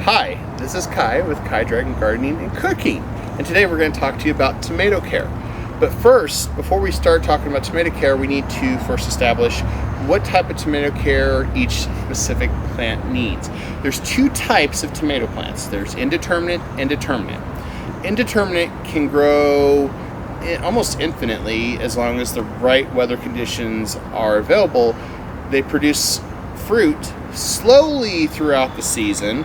Hi, this is Kai with Kai Dragon Gardening and Cooking, and today we're going to talk to you about tomato care. But first, before we start talking about tomato care, we need to first establish what type of tomato care each specific plant needs. There's two types of tomato plants. There's indeterminate and determinate. Indeterminate can grow almost infinitely as long as the right weather conditions are available. They produce fruit slowly throughout the season,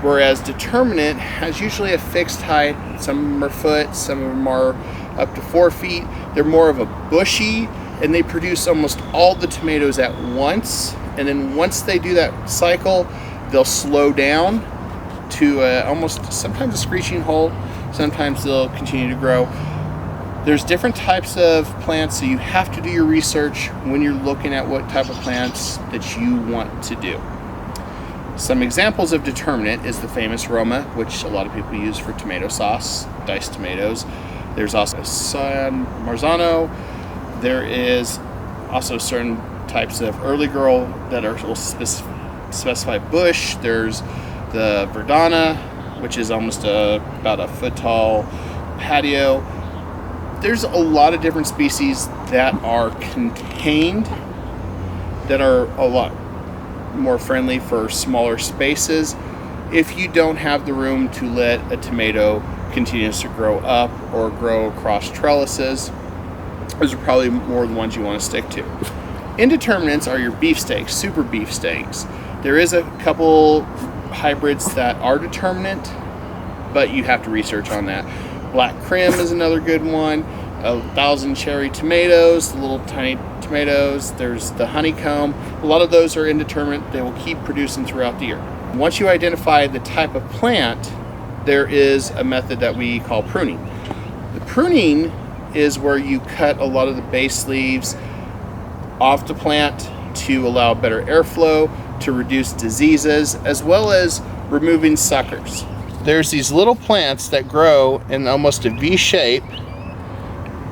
whereas determinate has usually a fixed height. Some of them are foot, some of them are up to 4 feet. They're more of a bushy, and they produce almost all the tomatoes at once. And then once they do that cycle, they'll slow down to almost sometimes a screeching halt. Sometimes they'll continue to grow. There's different types of plants, so you have to do your research when you're looking at what type of plants that you want to do. Some examples of determinate is the famous Roma, which a lot of people use for tomato sauce, diced tomatoes. There's also San Marzano. There is also certain types of early girl that will specify bush. There's the Verdana, which is almost about a foot tall patio. There's a lot of different species that are contained that are a lot more friendly for smaller spaces if you don't have the room to let a tomato continue to grow up or grow across trellises. Those are probably more the ones you want to stick to. Indeterminates are your beefsteaks, super beefsteaks. There is a couple hybrids that are determinate, but you have to research on that. Black Crim is another good one. 1,000 cherry tomatoes, the little tiny tomatoes. There's the honeycomb. A lot of those are indeterminate. They will keep producing throughout the year. Once you identify the type of plant, there is a method that we call pruning. The pruning is where you cut a lot of the base leaves off the plant to allow better airflow, to reduce diseases, as well as removing suckers. There's these little plants that grow in almost a V shape,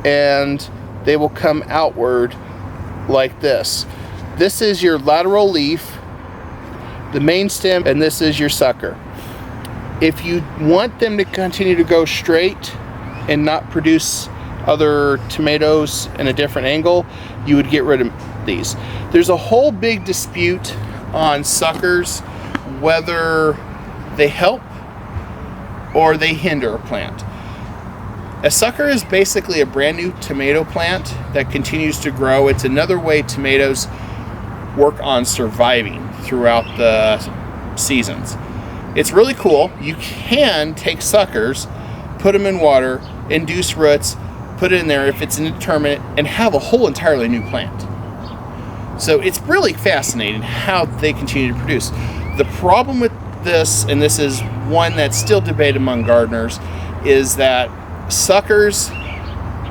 and they will come outward like this. This is your lateral leaf, the main stem, and this is your sucker. If you want them to continue to go straight and not produce other tomatoes in a different angle, you would get rid of these. There's a whole big dispute on suckers, whether they help or they hinder a plant. A sucker is basically a brand new tomato plant that continues to grow. It's another way tomatoes work on surviving throughout the seasons. It's really cool. You can take suckers, put them in water, induce roots, put it in there if it's indeterminate, and have a whole entirely new plant. So it's really fascinating how they continue to produce. The problem with this, and this is one that's still debated among gardeners, is that suckers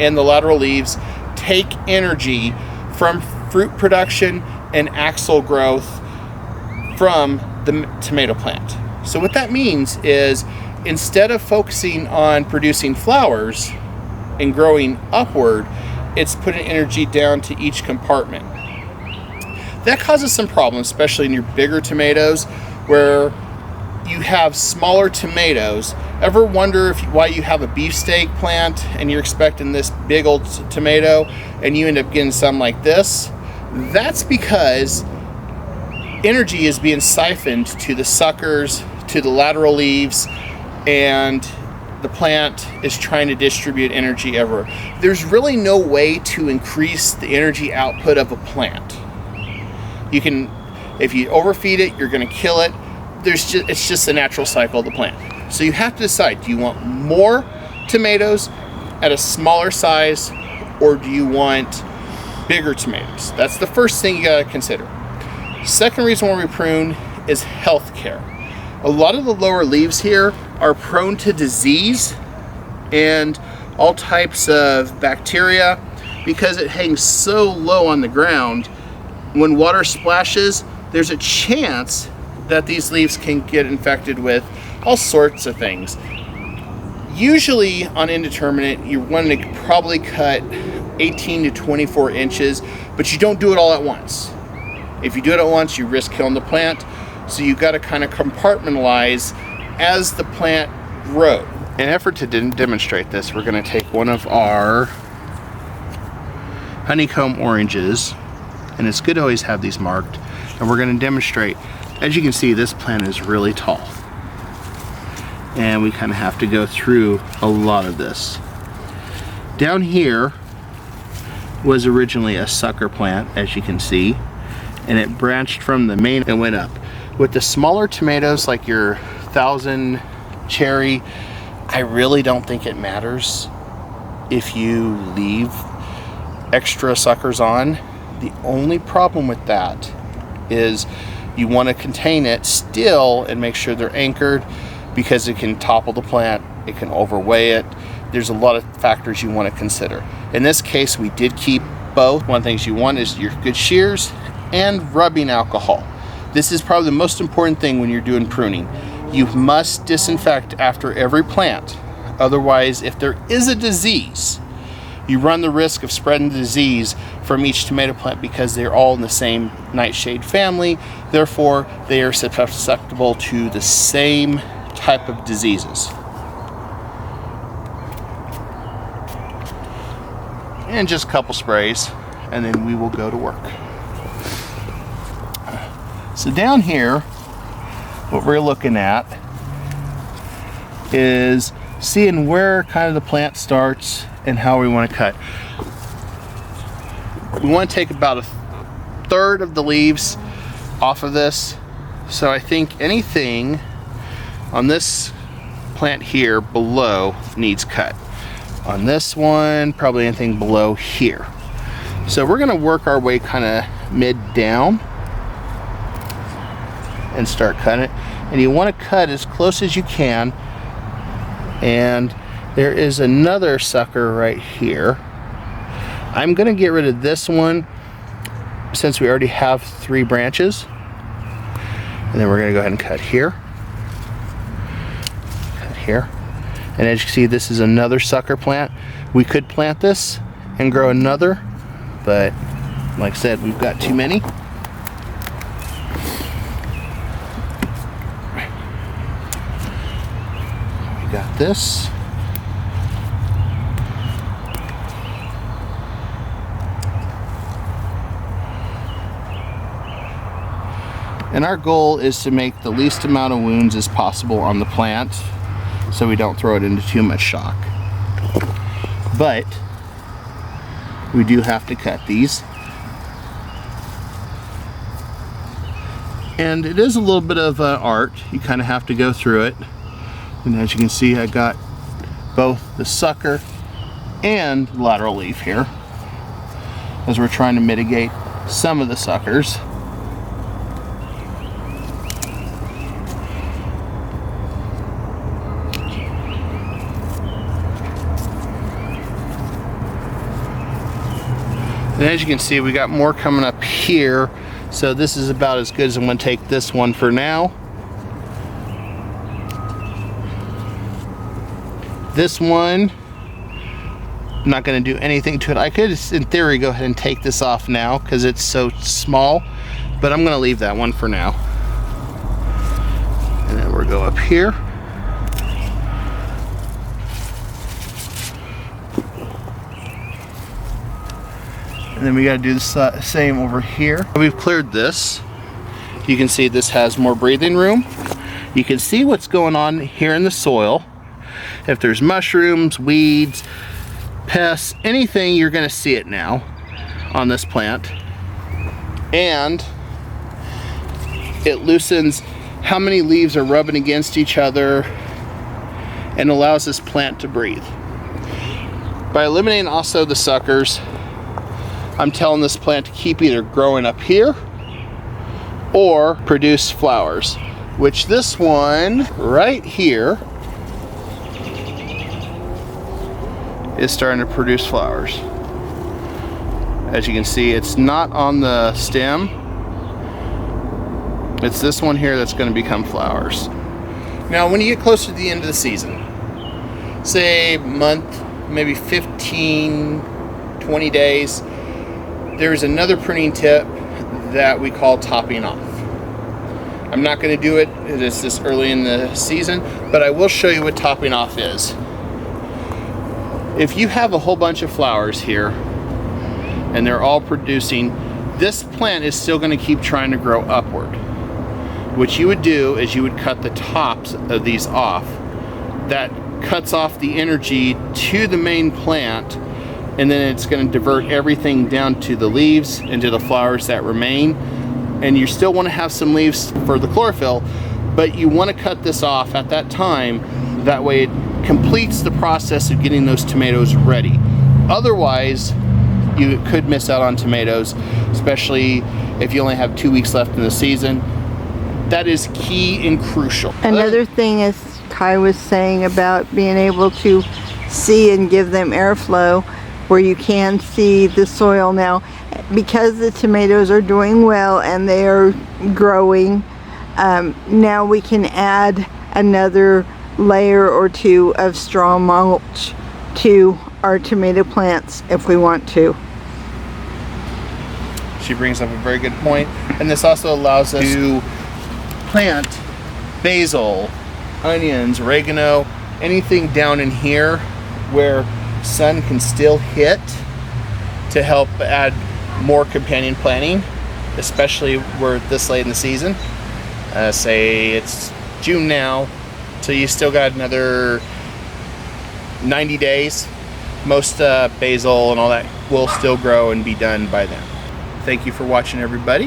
and the lateral leaves take energy from fruit production and axil growth from the tomato plant. So what that means is, instead of focusing on producing flowers and growing upward, it's putting energy down to each compartment. That causes some problems, especially in your bigger tomatoes, where you have smaller tomatoes. Ever wonder why you have a beefsteak plant and you're expecting this big old tomato and you end up getting some like this? That's because energy is being siphoned to the suckers, to the lateral leaves, and the plant is trying to distribute energy everywhere. There's really no way to increase the energy output of a plant. You can, if you overfeed it, you're going to kill it. It's just the natural cycle of the plant. So you have to decide, do you want more tomatoes at a smaller size, or do you want bigger tomatoes? That's the first thing you got to consider. Second reason why we prune is health care. A lot of the lower leaves here are prone to disease and all types of bacteria because it hangs so low on the ground. When water splashes, there's a chance that these leaves can get infected with all sorts of things. Usually on indeterminate, you're wanting to probably cut 18 to 24 inches, but you don't do it all at once. If you do it at once, you risk killing the plant. So you got to kind of compartmentalize as the plant grows. In an effort to demonstrate this, we're going to take one of our honeycomb oranges, and it's good to always have these marked, and we're going to demonstrate. As you can see, this plant is really tall, and we kind of have to go through a lot of this. Down here was originally a sucker plant, as you can see, and it branched from the main and went up. With the smaller tomatoes like your 1000 cherry, I really don't think it matters if you leave extra suckers on. The only problem with that is you want to contain it still and make sure they're anchored, because it can topple the plant, it can overweigh it. There's a lot of factors you want to consider. In this case, we did keep both. One of the things you want is your good shears and rubbing alcohol. This is probably the most important thing when you're doing pruning. You must disinfect after every plant. Otherwise, if there is a disease, you run the risk of spreading the disease from each tomato plant, because they're all in the same nightshade family. Therefore, they are susceptible to the same type of diseases. And just a couple sprays, and then we will go to work. So down here, what we're looking at is seeing where kind of the plant starts and how we want to cut. We want to take about a third of the leaves off of this. So I think anything on this plant here below needs cut. On this one, probably anything below here. So we're going to work our way kind of mid down and start cutting it. And you want to cut as close as you can. And there is another sucker right here. I'm going to get rid of this one since we already have 3 branches. And then we're going to go ahead and cut here. Cut here. And as you can see, this is another sucker plant. We could plant this and grow another, but like I said, we've got too many. We got this. And our goal is to make the least amount of wounds as possible on the plant, so we don't throw it into too much shock. But we do have to cut these. And it is a little bit of an art. You kind of have to go through it. And as you can see, I got both the sucker and lateral leaf here, as we're trying to mitigate some of the suckers. And as you can see, we got more coming up here. So this is about as good as I'm going to take this one for now. This one, I'm not going to do anything to it. I could, in theory, go ahead and take this off now because it's so small, but I'm going to leave that one for now. And then we'll go up here. And then we got to do the same over here. We've cleared this. You can see this has more breathing room. You can see what's going on here in the soil. If there's mushrooms, weeds, pests, anything, you're going to see it now on this plant. And it loosens how many leaves are rubbing against each other and allows this plant to breathe. By eliminating also the suckers, I'm telling this plant to keep either growing up here or produce flowers, which this one right here is starting to produce flowers. As you can see, it's not on the stem. It's this one here that's going to become flowers. Now, when you get closer to the end of the season, say month, maybe 15, 20 days, there's another pruning tip that we call topping off. I'm not going to do it this early in the season, but I will show you what topping off is. If you have a whole bunch of flowers here and they're all producing, this plant is still going to keep trying to grow upward. What you would do is you would cut the tops of these off. That cuts off the energy to the main plant, and then it's going to divert everything down to the leaves and to the flowers that remain. And you still want to have some leaves for the chlorophyll, but you want to cut this off at that time. That way it completes the process of getting those tomatoes ready. Otherwise, you could miss out on tomatoes, especially if you only have 2 weeks left in the season. That is key and crucial. Another thing, as Kai was saying, about being able to see and give them airflow, where you can see the soil now, because the tomatoes are doing well and they are growing. Now we can add another layer or two of straw mulch to our tomato plants if we want to. She brings up a very good point, and this also allows us to plant basil, onions, oregano, anything down in here where sun can still hit, to help add more companion planting, especially we're this late in the season. Say it's June now, so you still got another 90 days. Most basil and all that will still grow and be done by then. Thank you for watching, everybody.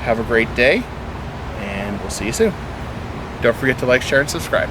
Have a great day, and we'll see you soon. Don't forget to like, share, and subscribe.